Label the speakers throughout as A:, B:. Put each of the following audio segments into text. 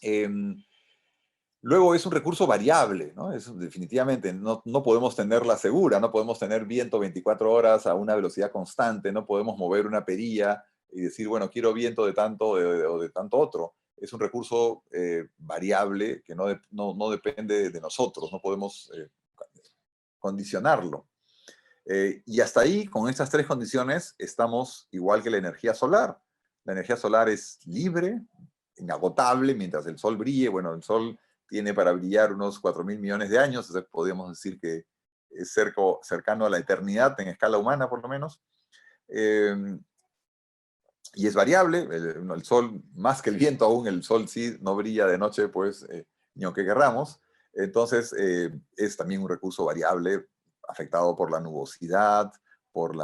A: Em, Luego es un recurso variable, ¿no? Definitivamente, no podemos tenerla segura, no podemos tener viento 24 horas a una velocidad constante, no podemos mover una perilla y decir, bueno, quiero viento de tanto o de tanto otro. Es un recurso variable que no depende de nosotros, no podemos condicionarlo. Y hasta ahí, con estas tres condiciones, estamos igual que la energía solar. La energía solar es libre, inagotable, mientras el sol brille. Bueno, el sol tiene para brillar unos 4.000 millones de años, entonces podríamos decir que es cercano a la eternidad en escala humana, por lo menos. Eh, y es variable, el sol, más que el viento aún, el sol sí no brilla de noche, pues, ni aunque querramos. Entonces, es también un recurso variable, afectado por la nubosidad, por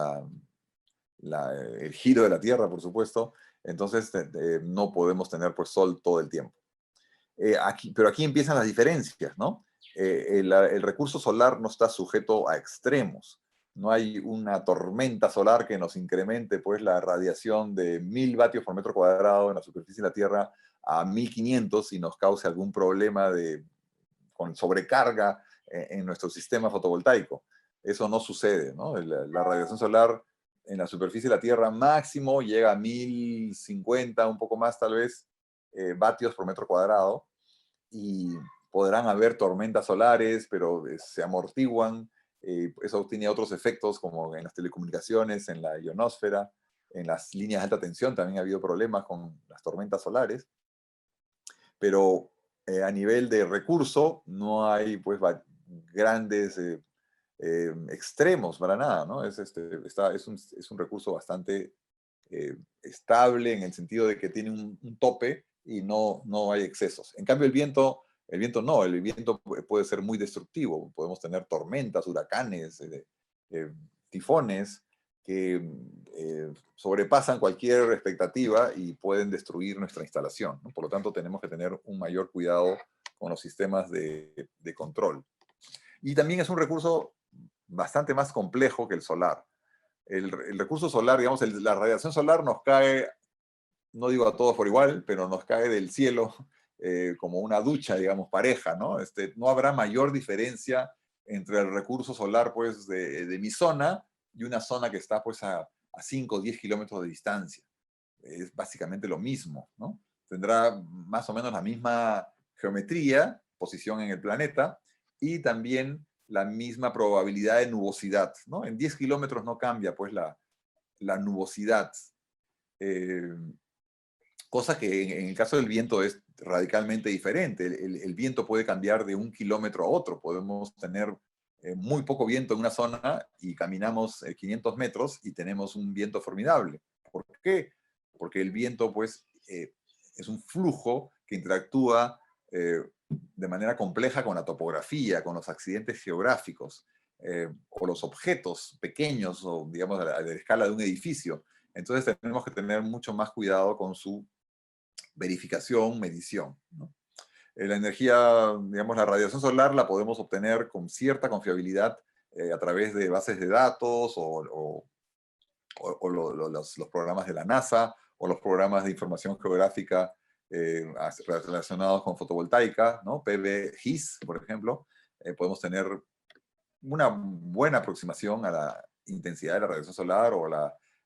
A: el giro de la Tierra, por supuesto. Entonces, no podemos tener pues, sol todo el tiempo. Pero aquí empiezan las diferencias, ¿no? El recurso solar no está sujeto a extremos. No hay una tormenta solar que nos incremente pues, la radiación de 1.000 vatios por metro cuadrado en la superficie de la Tierra a 1.500 y nos cause algún problema con sobrecarga en nuestro sistema fotovoltaico. Eso no sucede, ¿no? La radiación solar en la superficie de la Tierra máximo llega a 1.050, un poco más tal vez, vatios por metro cuadrado, y podrán haber tormentas solares, pero se amortiguan. Eso tiene otros efectos, como en las telecomunicaciones, en la ionosfera, en las líneas de alta tensión también ha habido problemas con las tormentas solares, pero a nivel de recurso no hay pues grandes extremos para nada, ¿no? Es un recurso bastante estable en el sentido de que tiene un tope y no hay excesos. En cambio, el viento no, el viento puede ser muy destructivo. Podemos tener tormentas, huracanes, tifones que sobrepasan cualquier expectativa y pueden destruir nuestra instalación, ¿no? Por lo tanto, tenemos que tener un mayor cuidado con los sistemas de control. Y también es un recurso bastante más complejo que el solar. El recurso solar, digamos, la radiación solar nos cae, no digo a todos por igual, pero nos cae del cielo como una ducha, digamos, pareja, ¿no? No habrá mayor diferencia entre el recurso solar, pues, de mi zona y una zona que está, pues, a 5 o 10 kilómetros de distancia. Es básicamente lo mismo, ¿no? Tendrá más o menos la misma geometría, posición en el planeta, y también la misma probabilidad de nubosidad, ¿no? En 10 kilómetros no cambia, pues, la nubosidad. Eh, Cosa que en el caso del viento es radicalmente diferente. El viento puede cambiar de 1 kilómetro a otro. Podemos tener muy poco viento en una zona y caminamos 500 metros y tenemos un viento formidable. ¿Por qué? Porque el viento, pues, es un flujo que interactúa de manera compleja con la topografía, con los accidentes geográficos, o los objetos pequeños, o digamos a la escala de un edificio. Entonces tenemos que tener mucho más cuidado con su verificación, medición, ¿no? La energía, digamos, la radiación solar la podemos obtener con cierta confiabilidad a través de bases de datos los programas de la NASA o los programas de información geográfica relacionados con fotovoltaica, ¿no? PV-GIS, por ejemplo. Podemos tener una buena aproximación a la intensidad de la radiación solar o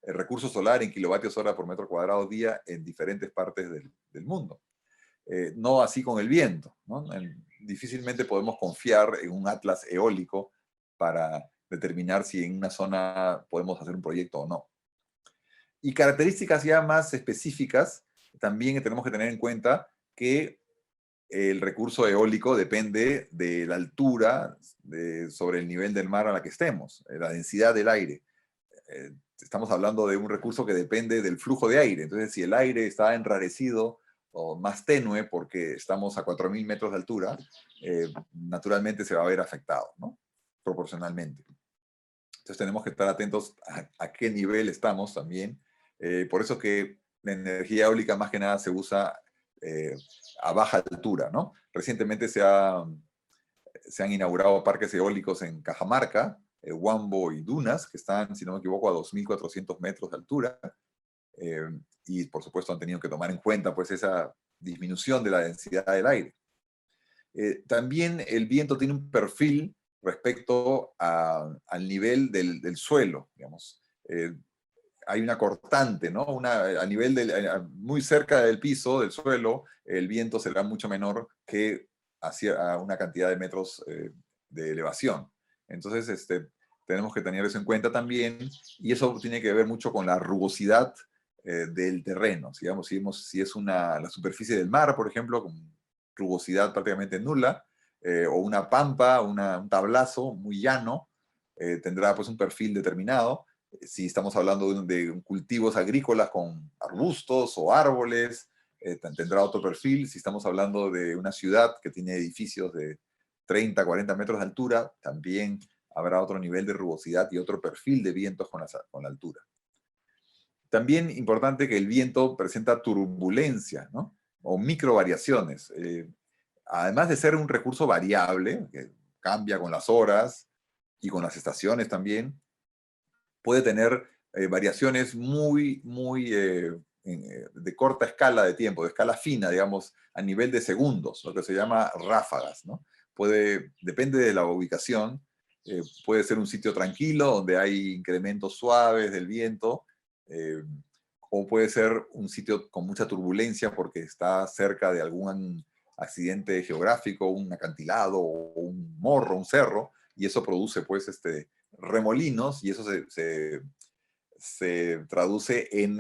A: el recurso solar en kilovatios hora por metro cuadrado día en diferentes partes del mundo. No así con el viento, ¿no? Difícilmente podemos confiar en un atlas eólico para determinar si en una zona podemos hacer un proyecto o no. Y características ya más específicas, también tenemos que tener en cuenta que el recurso eólico depende de la altura sobre el nivel del mar a la que estemos, la densidad del aire. Estamos hablando de un recurso que depende del flujo de aire. Entonces, si el aire está enrarecido o más tenue porque estamos a 4.000 metros de altura, naturalmente se va a ver afectado, ¿no? Proporcionalmente. Entonces tenemos que estar atentos a qué nivel estamos también. Por eso que la energía eólica más que nada se usa a baja altura, ¿no? Recientemente se han inaugurado parques eólicos en Cajamarca, Huambo y Dunas, que están, si no me equivoco, a 2.400 metros de altura. Y por supuesto han tenido que tomar en cuenta pues, esa disminución de la densidad del aire. También el viento tiene un perfil respecto al nivel del suelo, digamos. Hay una cortante, ¿no? A nivel muy cerca del piso, del suelo, el viento será mucho menor que a una cantidad de metros de elevación. Entonces, tenemos que tener eso en cuenta también, y eso tiene que ver mucho con la rugosidad del terreno. Digamos, si es la superficie del mar, por ejemplo, con rugosidad prácticamente nula, o una pampa, un tablazo muy llano, tendrá pues un perfil determinado. Si estamos hablando de cultivos agrícolas con arbustos o árboles, tendrá otro perfil. Si estamos hablando de una ciudad que tiene edificios de 30, 40 metros de altura, también habrá otro nivel de rugosidad y otro perfil de vientos con la altura. También importante que el viento presenta turbulencia, ¿no? O microvariaciones. Además de ser un recurso variable, que cambia con las horas y con las estaciones también, puede tener variaciones de corta escala de tiempo, de escala fina, digamos, a nivel de segundos, lo que se llama ráfagas, ¿no? Depende de la ubicación, puede ser un sitio tranquilo donde hay incrementos suaves del viento, o puede ser un sitio con mucha turbulencia porque está cerca de algún accidente geográfico, un acantilado o un morro, un cerro, y eso produce pues remolinos, y eso se traduce en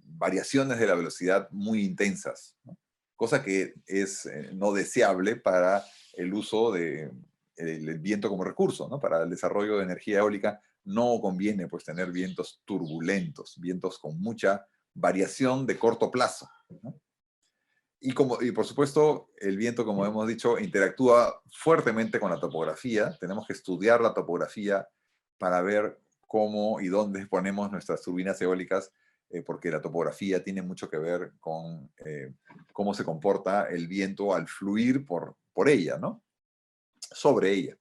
A: variaciones de la velocidad muy intensas, ¿no? Cosa que es no deseable para el uso del viento como recurso, ¿no? Para el desarrollo de energía eólica no conviene pues tener vientos turbulentos, vientos con mucha variación de corto plazo, ¿no? Y por supuesto, el viento, como hemos dicho, interactúa fuertemente con la topografía. Tenemos que estudiar la topografía para ver cómo y dónde ponemos nuestras turbinas eólicas, porque la topografía tiene mucho que ver con cómo se comporta el viento al fluir por ella, ¿no? Sobre ella.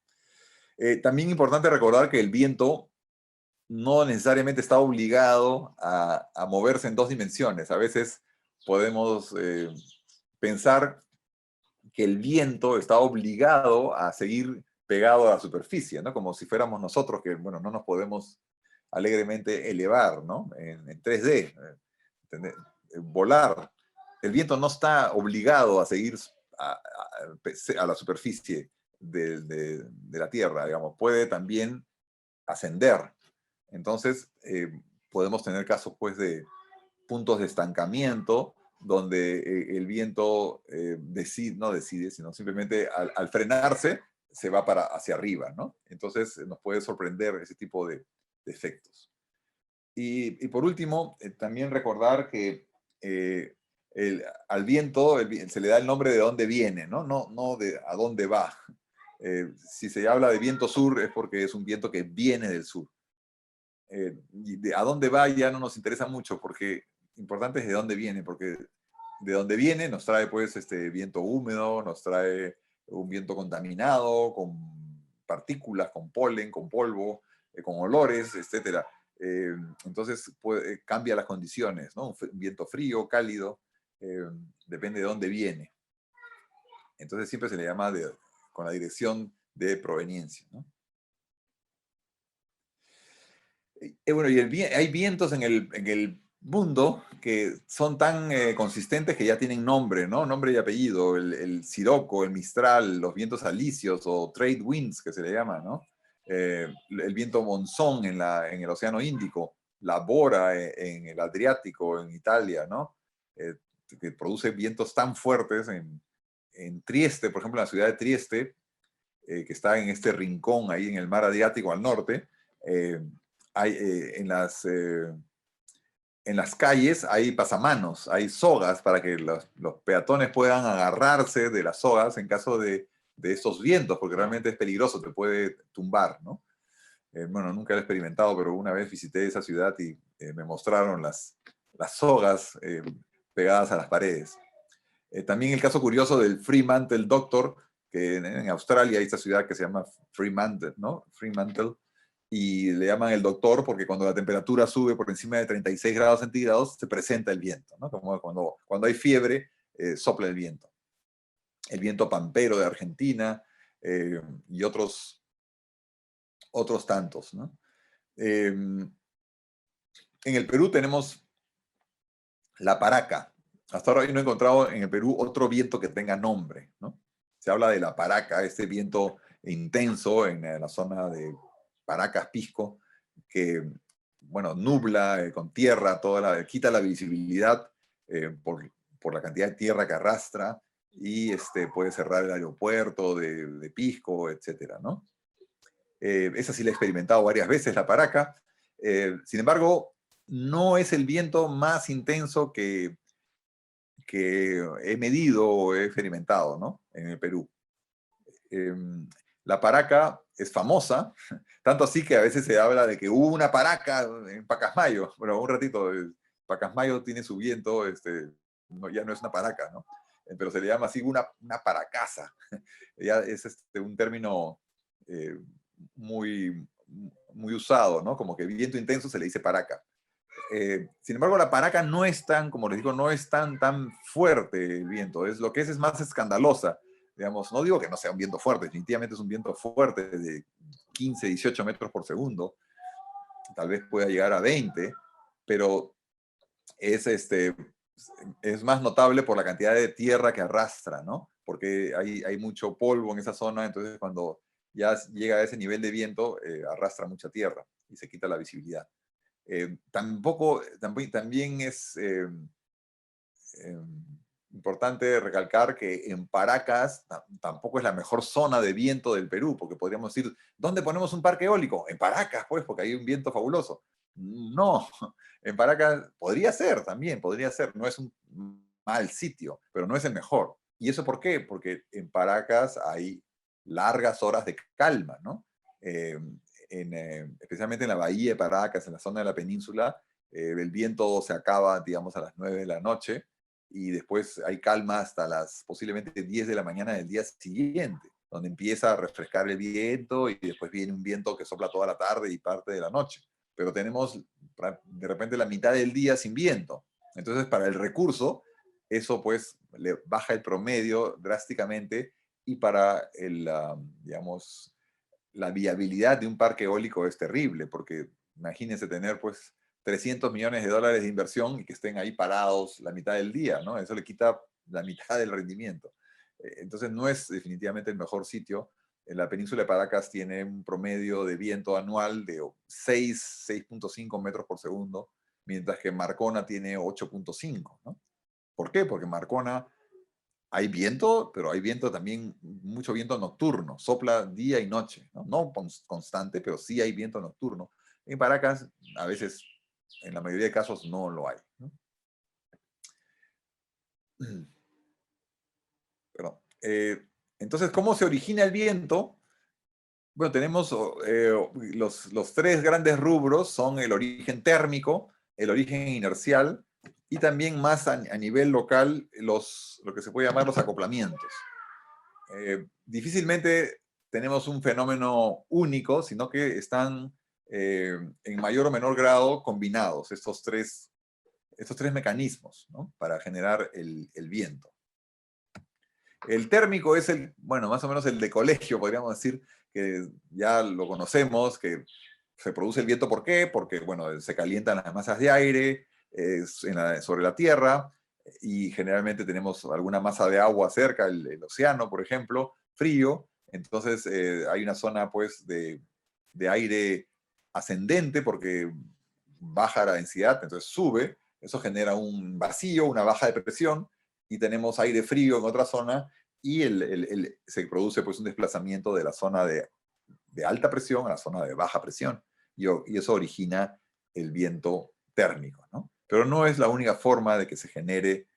A: También importante recordar que el viento no necesariamente está obligado a moverse en dos dimensiones. A veces podemos pensar que el viento está obligado a seguir pegado a la superficie, ¿no? Como si fuéramos nosotros que, bueno, no nos podemos alegremente elevar, ¿no? En 3D, volar. El viento no está obligado a seguir a la superficie de la Tierra, digamos. Puede también ascender. Entonces, podemos tener casos, pues, de puntos de estancamiento donde el viento no decide, sino simplemente al frenarse se va hacia arriba, ¿no? Entonces nos puede sorprender ese tipo de efectos. Y por último, también recordar que al viento se le da el nombre de dónde viene, ¿no? No de a dónde va. Si se habla de viento sur es porque es un viento que viene del sur. Y a dónde va ya no nos interesa mucho, porque importante es de dónde viene, porque de dónde viene nos trae pues viento húmedo, nos trae un viento contaminado, con partículas, con polen, con polvo, con olores, etc. Entonces cambia las condiciones, ¿no? Un viento frío, cálido, depende de dónde viene. Entonces siempre se le llama con la dirección de proveniencia, ¿no? Bueno, hay vientos en el mundo que son tan consistentes que ya tienen nombre, ¿no? Nombre y apellido. El Sirocco, el Mistral, los vientos alisios o trade winds, que se le llama, ¿no? El viento monzón en el Océano Índico, la Bora en el Adriático, en Italia, ¿no? Que produce vientos tan fuertes en Trieste, por ejemplo, en la ciudad de Trieste, que está en este rincón ahí en el mar Adriático al norte. Hay, en las calles hay pasamanos, hay sogas para que los peatones puedan agarrarse de las sogas en caso de esos vientos, porque realmente es peligroso, te puede tumbar, ¿no? Bueno, nunca lo he experimentado, pero una vez visité esa ciudad y me mostraron las sogas pegadas a las paredes. También el caso curioso del Fremantle Doctor, que en Australia hay esta ciudad que se llama Fremantle, ¿no? Fremantle, y le llaman el doctor porque cuando la temperatura sube por encima de 36 grados centígrados se presenta el viento, ¿no? Como cuando hay fiebre, sopla el viento. El viento pampero de Argentina y otros tantos, ¿no? En el Perú tenemos la paraca. Hasta ahora yo no he encontrado en el Perú otro viento que tenga nombre, ¿no? Se habla de la paraca, este viento intenso en la zona de Paracas, Pisco, que, bueno, nubla con tierra, quita la visibilidad por la cantidad de tierra que arrastra y puede cerrar el aeropuerto de Pisco, etcétera, ¿no? Esa sí la he experimentado varias veces, la paraca. Sin embargo, no es el viento más intenso que he medido o he experimentado, ¿no? En el Perú. La paraca es famosa, tanto así que a veces se habla de que hubo una paraca en Pacasmayo. Bueno, un ratito, Pacasmayo tiene su viento, ya no es una paraca, ¿no? Pero se le llama así una paracaza. Ya es un término muy, muy usado, ¿no? Como que viento intenso se le dice paraca. Sin embargo, la paraca no es tan, como les digo, no es tan fuerte el viento. Lo que es más escandalosa. Digamos, no digo que no sea un viento fuerte, definitivamente es un viento fuerte de 15, 18 metros por segundo. Tal vez pueda llegar a 20, pero es más notable por la cantidad de tierra que arrastra, ¿no? Porque hay mucho polvo en esa zona, entonces cuando ya llega a ese nivel de viento, arrastra mucha tierra y se quita la visibilidad. También es importante recalcar que en Paracas tampoco es la mejor zona de viento del Perú, porque podríamos decir, ¿dónde ponemos un parque eólico? En Paracas, pues, porque hay un viento fabuloso. No, en Paracas podría ser también, podría ser, no es un mal sitio, pero no es el mejor. ¿Y eso por qué? Porque en Paracas hay largas horas de calma, ¿no? Especialmente en la bahía de Paracas, en la zona de la península, el viento se acaba, digamos, a las 9 de la noche y después hay calma hasta las posiblemente 10 de la mañana del día siguiente, donde empieza a refrescar el viento y después viene un viento que sopla toda la tarde y parte de la noche. Pero tenemos de repente la mitad del día sin viento. Entonces, para el recurso, eso pues le baja el promedio drásticamente y para digamos, la viabilidad de un parque eólico es terrible, porque imagínense tener pues 300 millones de dólares de inversión y que estén ahí parados la mitad del día, ¿no? Eso le quita la mitad del rendimiento. Entonces no es definitivamente el mejor sitio. En la península de Paracas tiene un promedio de viento anual de 6.5 metros por segundo, mientras que Marcona tiene 8.5, ¿no? ¿Por qué? Porque Marcona hay viento, pero hay viento también, mucho viento nocturno, sopla día y noche, no constante, pero sí hay viento nocturno. En Paracas, a veces, en la mayoría de casos, no lo hay, ¿no? Perdón. Entonces, ¿cómo se origina el viento? Bueno, tenemos los tres grandes rubros, son el origen térmico, el origen inercial y también más a nivel local lo que se puede llamar los acoplamientos. Difícilmente tenemos un fenómeno único, sino que están en mayor o menor grado combinados estos tres mecanismos, ¿no? Para generar el viento. El térmico es bueno, más o menos el de colegio, podríamos decir, que ya lo conocemos, que se produce el viento. ¿Por qué? Porque, bueno, se calientan las masas de aire sobre la Tierra y generalmente tenemos alguna masa de agua cerca, el océano, por ejemplo, frío. Entonces hay una zona, pues, de aire ascendente porque baja la densidad, entonces sube. Eso genera un vacío, una baja de presión, y tenemos aire frío en otra zona y se produce pues un desplazamiento de la zona de alta presión a la zona de baja presión y eso origina el viento térmico, ¿no? Pero no es la única forma de que se genere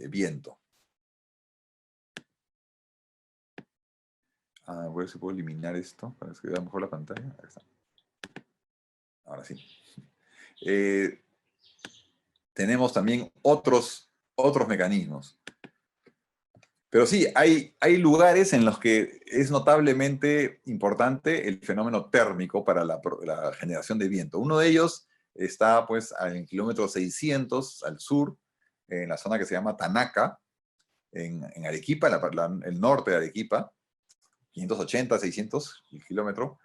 A: viento. Voy a ver si puedo eliminar esto para que se vea mejor la pantalla. Ahí está. Ahora sí. Tenemos también otros mecanismos. Pero sí, hay lugares en los que es notablemente importante el fenómeno térmico para la generación de viento. Uno de ellos está pues en el kilómetro 600 al sur, en la zona que se llama Tanaca, en Arequipa, el norte de Arequipa, 580, 600 el kilómetro,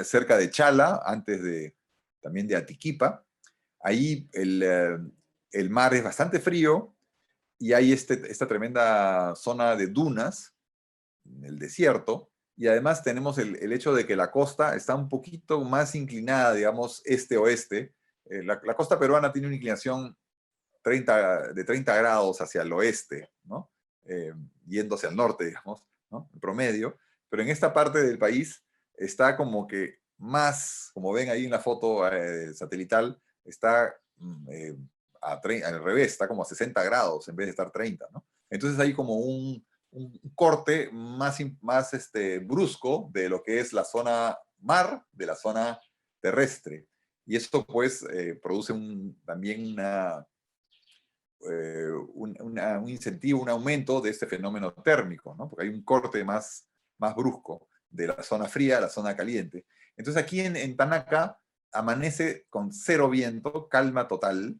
A: cerca de Chala, también de Atiquipa. Ahí el mar es bastante frío y hay esta tremenda zona de dunas, el desierto, y además tenemos el hecho de que la costa está un poquito más inclinada, digamos, este-oeste. La costa peruana tiene una inclinación de 30 grados hacia el oeste, ¿no? Yendo hacia el norte, digamos, ¿no? En promedio. Pero en esta parte del país está como que más, como ven ahí en la foto satelital, está al revés, está como a 60 grados en vez de estar 30, ¿no? Entonces hay como un corte más brusco de lo que es la zona mar de la zona terrestre. Y esto pues produce también un incentivo, un aumento de este fenómeno térmico, ¿no? Porque hay un corte más brusco de la zona fría a la zona caliente. Entonces aquí en Tanaca amanece con cero viento, calma total,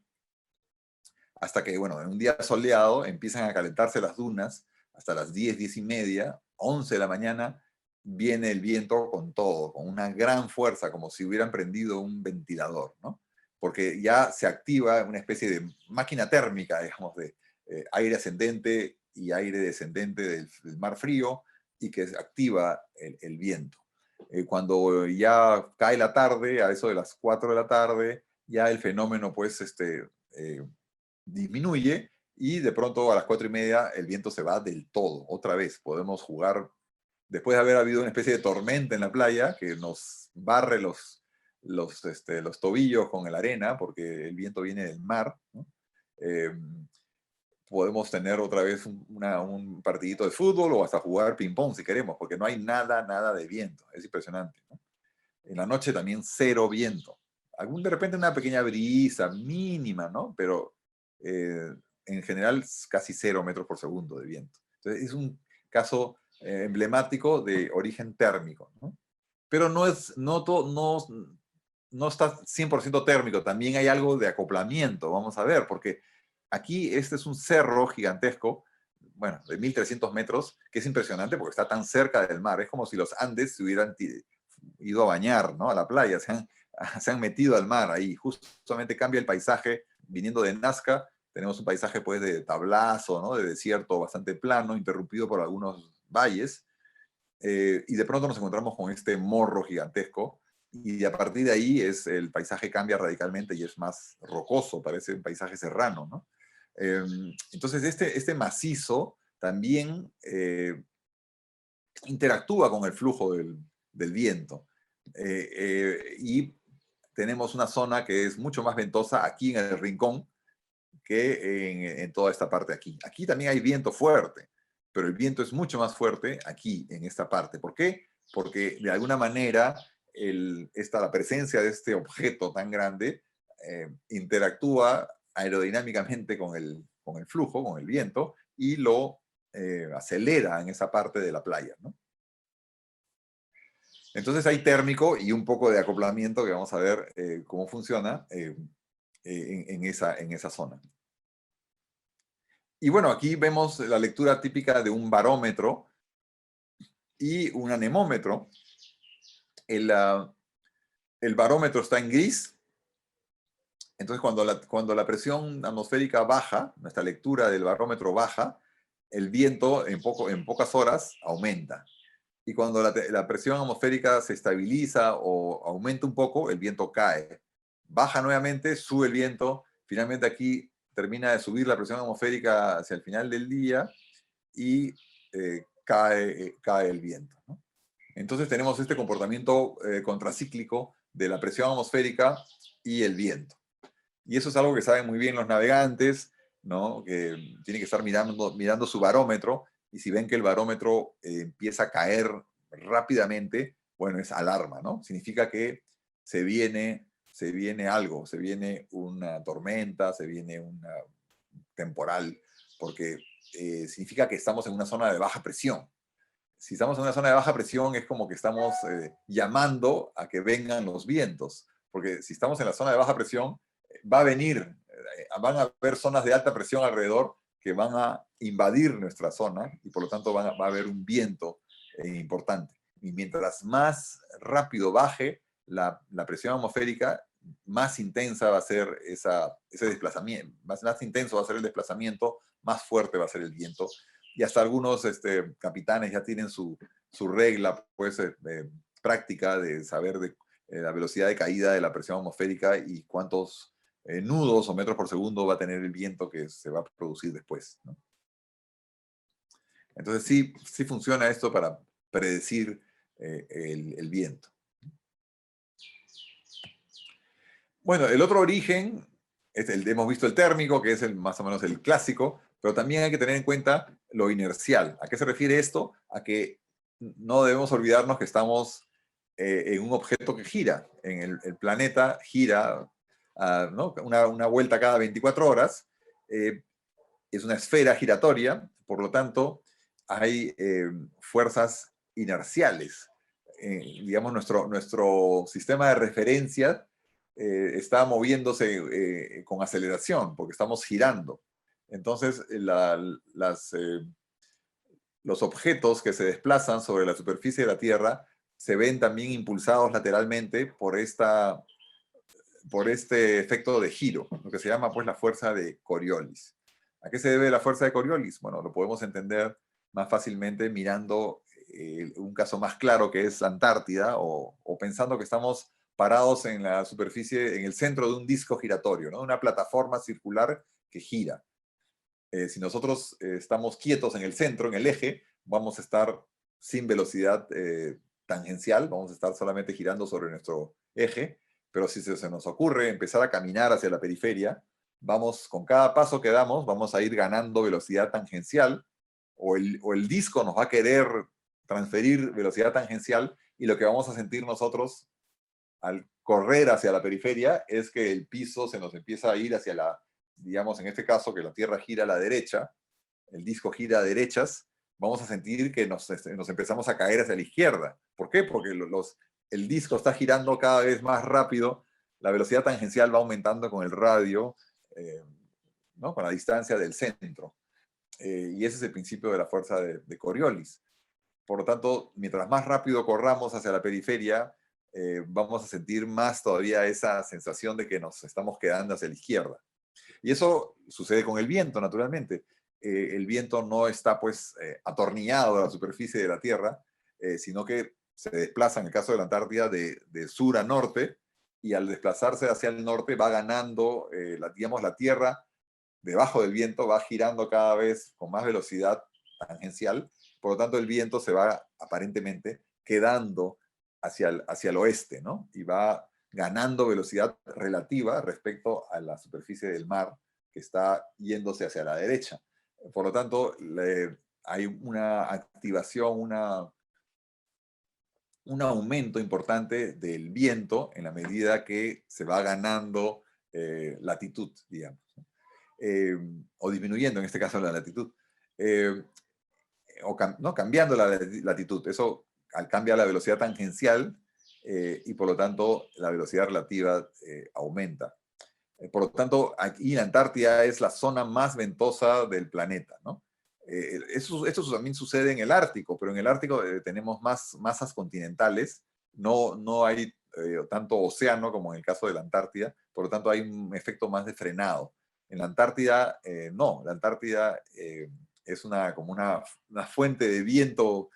A: hasta que, bueno, en un día soleado empiezan a calentarse las dunas, hasta las 10, 10 y media, 11 de la mañana, viene el viento con todo, con una gran fuerza, como si hubieran prendido un ventilador, ¿no? Porque ya se activa una especie de máquina térmica, digamos, de aire ascendente y aire descendente del mar frío, y que activa el viento. Cuando ya cae la tarde, a eso de las 4 de la tarde, ya el fenómeno, pues, disminuye y de pronto a las 4 y media el viento se va del todo. Otra vez podemos jugar, después de haber habido una especie de tormenta en la playa que nos barre los tobillos con la arena porque el viento viene del mar, ¿no? Podemos tener otra vez un partidito de fútbol o hasta jugar ping-pong si queremos, porque no hay nada de viento. Es impresionante, ¿no? En la noche también cero viento. De repente una pequeña brisa mínima, ¿no? Pero en general casi 0 metros por segundo de viento. Entonces es un caso emblemático de origen térmico, ¿no? Pero no está 100% térmico, también hay algo de acoplamiento, vamos a ver, porque aquí este es un cerro gigantesco, bueno, de 1.300 metros, que es impresionante porque está tan cerca del mar, es como si los Andes se hubieran ido a bañar, ¿no? A la playa, se han metido al mar ahí, justamente cambia el paisaje, viniendo de Nazca, tenemos un paisaje pues de tablazo, ¿no? De desierto bastante plano, interrumpido por algunos valles, y de pronto nos encontramos con este morro gigantesco, y a partir de ahí el paisaje cambia radicalmente y es más rocoso, parece un paisaje serrano, ¿no? Entonces este macizo también interactúa con el flujo del viento. Y tenemos una zona que es mucho más ventosa aquí en el rincón que en toda esta parte aquí. Aquí también hay viento fuerte, pero el viento es mucho más fuerte aquí, en esta parte. ¿Por qué? Porque de alguna manera la presencia de este objeto tan grande interactúa aerodinámicamente con el flujo, con el viento, y lo acelera en esa parte de la playa, ¿no? Entonces hay térmico y un poco de acoplamiento que vamos a ver cómo funciona en esa zona. Y bueno, aquí vemos la lectura típica de un barómetro y un anemómetro. El barómetro está en gris, entonces cuando la presión atmosférica baja, nuestra lectura del barómetro baja, el viento en pocas horas aumenta. Y cuando la presión atmosférica se estabiliza o aumenta un poco, el viento cae. Baja nuevamente, sube el viento, finalmente aquí termina de subir la presión atmosférica hacia el final del día y cae el viento, ¿no? Entonces tenemos este comportamiento contracíclico de la presión atmosférica y el viento. Y eso es algo que saben muy bien los navegantes, ¿no? Que tienen que estar mirando su barómetro, y si ven que el barómetro empieza a caer rápidamente, bueno, es alarma, ¿no? Significa que se viene algo, se viene una tormenta, se viene una temporal, porque significa que estamos en una zona de baja presión. Si estamos en una zona de baja presión es como que estamos llamando a que vengan los vientos, porque si estamos en la zona de baja presión, va a venir van a haber zonas de alta presión alrededor que van a invadir nuestra zona y por lo tanto va a haber un viento importante. Y mientras más rápido baje la presión atmosférica, más intensa va a ser ese desplazamiento, más intenso va a ser el desplazamiento, más fuerte va a ser el viento. Y hasta algunos capitanes ya tienen su regla pues, práctica de saber la velocidad de caída de la presión atmosférica y cuántos nudos o metros por segundo va a tener el viento que se va a producir después, ¿no? Entonces sí funciona esto para predecir el viento. Bueno, el otro origen, hemos visto el térmico, que es más o menos el clásico, pero también hay que tener en cuenta lo inercial. ¿A qué se refiere esto? A que no debemos olvidarnos que estamos en un objeto que gira. El planeta gira, ¿no? una vuelta cada 24 horas. Es una esfera giratoria, por lo tanto, hay fuerzas inerciales. Digamos, nuestro sistema de referencia está moviéndose con aceleración, porque estamos girando. Entonces, los objetos que se desplazan sobre la superficie de la Tierra se ven también impulsados lateralmente por este efecto de giro, lo que se llama pues la fuerza de Coriolis. ¿A qué se debe la fuerza de Coriolis? Bueno, lo podemos entender más fácilmente mirando un caso más claro que es la Antártida o pensando que estamos parados en la superficie, en el centro de un disco giratorio, ¿no? Una plataforma circular que gira. Si nosotros estamos quietos en el centro, en el eje, vamos a estar sin velocidad tangencial, vamos a estar solamente girando sobre nuestro eje, pero si se nos ocurre empezar a caminar hacia la periferia, con cada paso que damos, vamos a ir ganando velocidad tangencial, o el disco nos va a querer transferir velocidad tangencial, y lo que vamos a sentir nosotros al correr hacia la periferia es que el piso se nos empieza a ir hacia digamos en este caso, que la Tierra gira a la derecha, el disco gira a derechas, vamos a sentir que nos empezamos a caer hacia la izquierda. ¿Por qué? Porque el disco está girando cada vez más rápido, la velocidad tangencial va aumentando con el radio, ¿no? Con la distancia del centro. Y ese es el principio de la fuerza de Coriolis. Por lo tanto, mientras más rápido corramos hacia la periferia, vamos a sentir más todavía esa sensación de que nos estamos quedando hacia la izquierda. Y eso sucede con el viento, naturalmente. El viento no está pues atornillado a la superficie de la Tierra, sino que se desplaza, en el caso de la Antártida, de sur a norte, y al desplazarse hacia el norte va ganando, digamos, la Tierra debajo del viento va girando cada vez con más velocidad tangencial, por lo tanto el viento se va aparentemente quedando hacia el oeste, ¿no? Y va ganando velocidad relativa respecto a la superficie del mar que está yéndose hacia la derecha. Por lo tanto, hay una activación, un aumento importante del viento en la medida que se va ganando latitud, digamos. O disminuyendo, en este caso, la latitud. No, cambiando la latitud. Eso cambia la velocidad tangencial y por lo tanto la velocidad relativa aumenta. Por lo tanto, aquí la Antártida es la zona más ventosa del planeta, ¿no? Esto también sucede en el Ártico, pero en el Ártico tenemos más masas continentales, no hay tanto océano como en el caso de la Antártida, por lo tanto hay un efecto más de frenado. En la Antártida, no, la Antártida es como una fuente de viento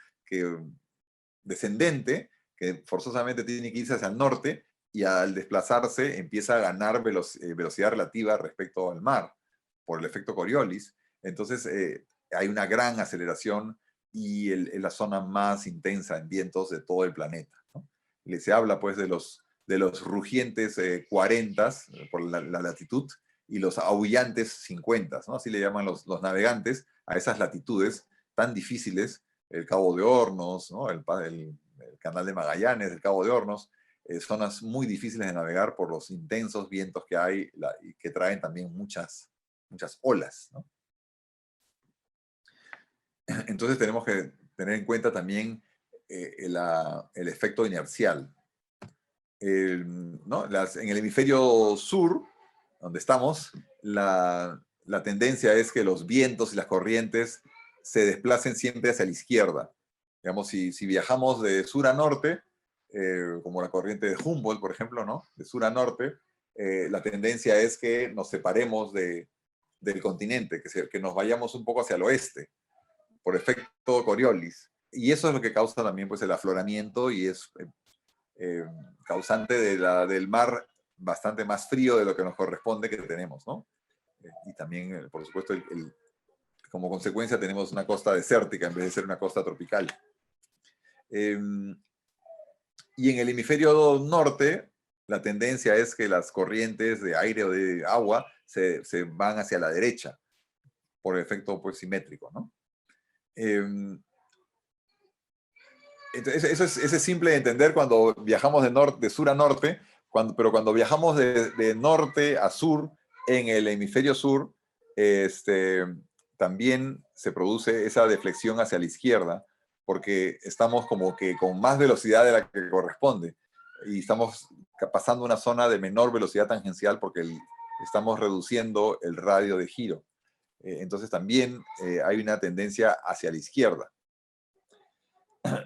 A: descendente que forzosamente tiene que irse hacia el norte, y al desplazarse empieza a ganar velocidad relativa respecto al mar por el efecto Coriolis. Entonces hay una gran aceleración y es la zona más intensa en vientos de todo el planeta, ¿no? Se habla pues de los rugientes 40 por la latitud y los aullantes 50, ¿no? Así le llaman los navegantes a esas latitudes tan difíciles, el Cabo de Hornos, ¿no? el Canal de Magallanes, el Cabo de Hornos, zonas muy difíciles de navegar por los intensos vientos que hay y que traen también muchas olas, ¿no? Entonces tenemos que tener en cuenta también el efecto inercial. ¿No? En el hemisferio sur donde estamos, la tendencia es que los vientos y las corrientes se desplacen siempre hacia la izquierda. Digamos, si viajamos de sur a norte, como la corriente de Humboldt, por ejemplo, ¿no? De sur a norte, la tendencia es que nos separemos del continente, que nos vayamos un poco hacia el oeste, por efecto Coriolis. Y eso es lo que causa también pues, el afloramiento y es causante del mar bastante más frío de lo que nos corresponde que tenemos, ¿no? Y también, por supuesto, como consecuencia tenemos una costa desértica en vez de ser una costa tropical. Y en el hemisferio norte, la tendencia es que las corrientes de aire o de agua se van hacia la derecha, por efecto pues, simétrico, ¿no? Entonces, eso es simple de entender cuando viajamos de sur a norte, pero cuando viajamos de norte a sur, en el hemisferio sur, también se produce esa deflexión hacia la izquierda, porque estamos como que con más velocidad de la que corresponde, y estamos pasando una zona de menor velocidad tangencial porque estamos reduciendo el radio de giro. Entonces también hay una tendencia hacia la izquierda.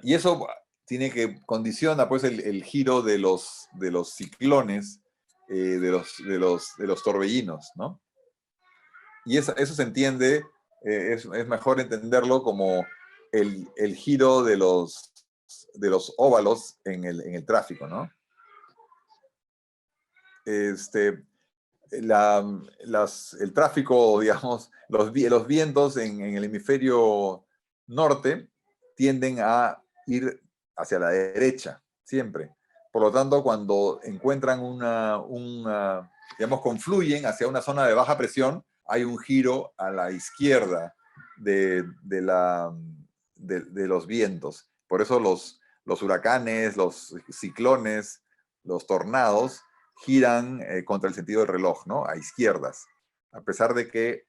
A: Y eso tiene que condiciona pues el giro de los ciclones, de los torbellinos, ¿no? Y eso se entiende, es mejor entenderlo como el giro de los óvalos en el tráfico, ¿no? El tráfico, digamos, los vientos en el hemisferio norte tienden a ir hacia la derecha, siempre. Por lo tanto, cuando encuentran digamos, confluyen hacia una zona de baja presión, hay un giro a la izquierda de los vientos. Por eso los huracanes, los ciclones, los tornados giran contra el sentido del reloj, ¿no? A izquierdas, a pesar de que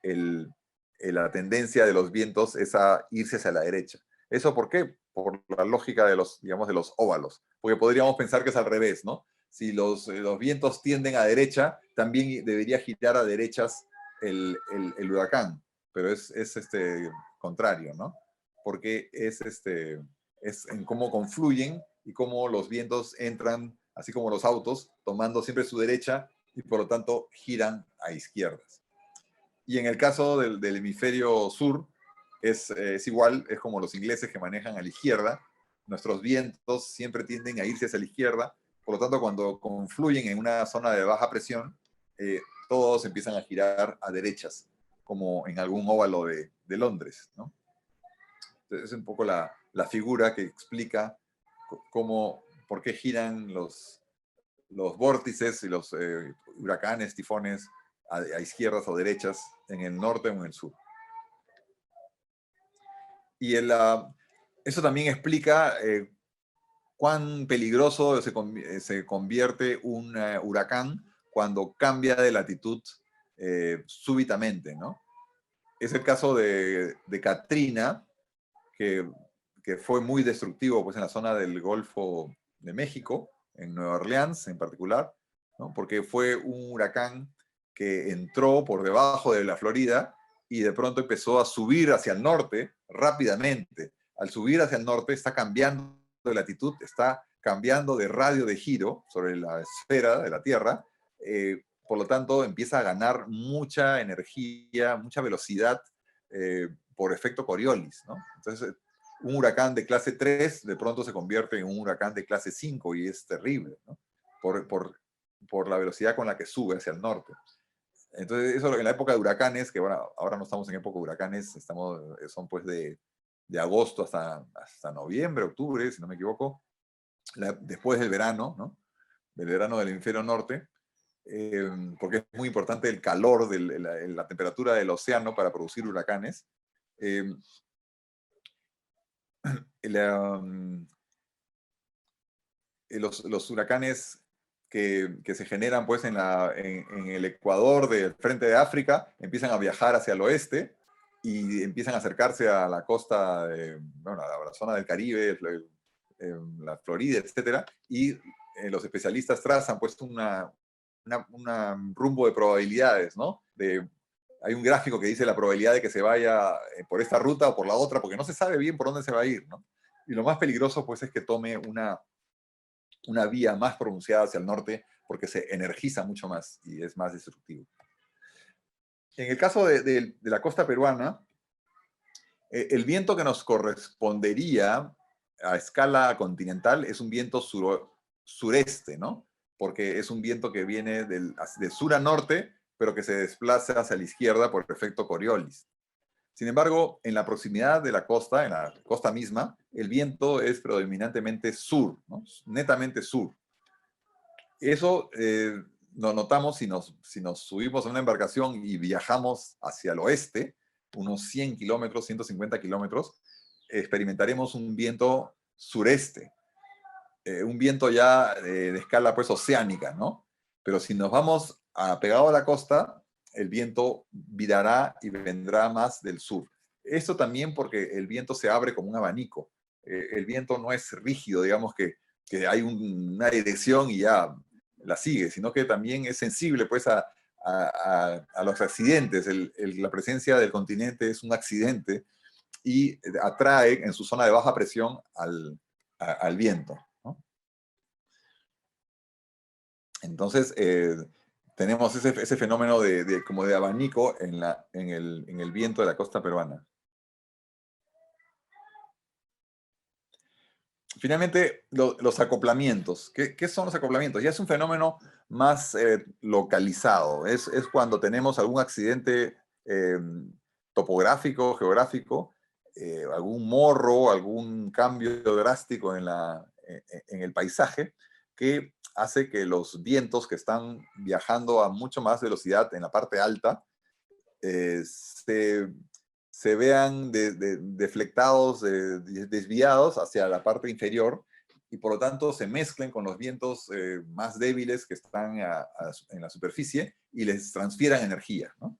A: la tendencia de los vientos es a irse hacia la derecha. ¿Eso por qué? Por la lógica de digamos, de los óvalos. Porque podríamos pensar que es al revés, ¿no? Si los vientos tienden a derecha, también debería girar a derechas el huracán, pero es contrario, ¿no? Porque es en cómo confluyen y cómo los vientos entran, así como los autos, tomando siempre su derecha y por lo tanto giran a izquierdas. Y en el caso del hemisferio sur, es igual, es como los ingleses que manejan a la izquierda. Nuestros vientos siempre tienden a irse hacia la izquierda, por lo tanto, cuando confluyen en una zona de baja presión, todos empiezan a girar a derechas, como en algún óvalo de Londres, ¿no? Entonces, es un poco la figura que explica por qué giran los vórtices y los huracanes, tifones, a izquierdas o derechas, en el norte o en el sur. Y eso también explica cuán peligroso se convierte un huracán cuando cambia de latitud súbitamente, ¿no? Es el caso de Katrina, que fue muy destructivo pues, en la zona del Golfo de México, en Nueva Orleans en particular, ¿no? Porque fue un huracán que entró por debajo de la Florida y de pronto empezó a subir hacia el norte rápidamente. Al subir hacia el norte está cambiando de latitud, está cambiando de radio de giro sobre la esfera de la Tierra, por lo tanto empieza a ganar mucha energía, mucha velocidad por efecto Coriolis, ¿no? Entonces, un huracán de clase 3 de pronto se convierte en un huracán de clase 5 y es terrible, ¿no? Por la velocidad con la que sube hacia el norte. Entonces, eso en la época de huracanes, que bueno, ahora no estamos en época de huracanes, son pues de agosto hasta noviembre, octubre, si no me equivoco, después del verano, ¿no? Del verano del hemisferio norte, porque es muy importante el calor, la temperatura del océano para producir huracanes. Los huracanes que se generan pues, en el ecuador del frente de África empiezan a viajar hacia el oeste y empiezan a acercarse a la costa, bueno, a la zona del Caribe, la Florida, etc. Y los especialistas trazan pues, un rumbo de probabilidades, ¿no? Hay un gráfico que dice la probabilidad de que se vaya por esta ruta o por la otra, porque no se sabe bien por dónde se va a ir, ¿no? Y lo más peligroso, pues, es que tome una vía más pronunciada hacia el norte, porque se energiza mucho más y es más destructivo. En el caso de la costa peruana, el viento que nos correspondería a escala continental es un viento sureste, ¿no? Porque es un viento que viene de sur a norte, pero que se desplaza hacia la izquierda por efecto Coriolis. Sin embargo, en la proximidad de la costa, en la costa misma, el viento es predominantemente sur, ¿no? Netamente sur. Eso lo notamos si nos subimos a una embarcación y viajamos hacia el oeste, unos 100 kilómetros, 150 kilómetros, experimentaremos un viento sureste, un viento ya de escala pues oceánica, ¿no? Pero si nos vamos pegado a la costa, el viento virará y vendrá más del sur. Esto también porque el viento se abre como un abanico. El viento no es rígido, digamos que hay una dirección y ya la sigue, sino que también es sensible pues a los accidentes. La presencia del continente es un accidente y atrae en su zona de baja presión al viento, ¿no? Entonces, tenemos ese fenómeno como de abanico en el viento de la costa peruana. Finalmente, los acoplamientos. ¿Qué son los acoplamientos? Ya es un fenómeno más localizado. Es cuando tenemos algún accidente topográfico, geográfico, algún morro, algún cambio drástico en el paisaje, que hace que los vientos que están viajando a mucho más velocidad en la parte alta se vean deflectados, desviados hacia la parte inferior y por lo tanto se mezclen con los vientos más débiles que están en la superficie y les transfieran energía, ¿no?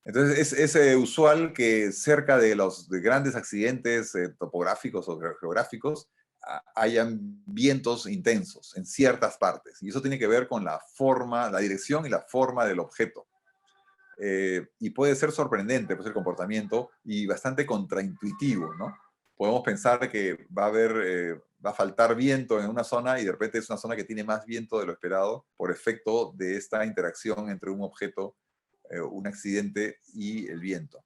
A: Entonces es usual que cerca de grandes accidentes topográficos o geográficos hayan vientos intensos en ciertas partes. Y eso tiene que ver con la forma, la dirección y la forma del objeto. Y puede ser sorprendente pues, el comportamiento y bastante contraintuitivo, ¿no? Podemos pensar que va a faltar viento en una zona y de repente es una zona que tiene más viento de lo esperado por efecto de esta interacción entre un objeto, un accidente y el viento.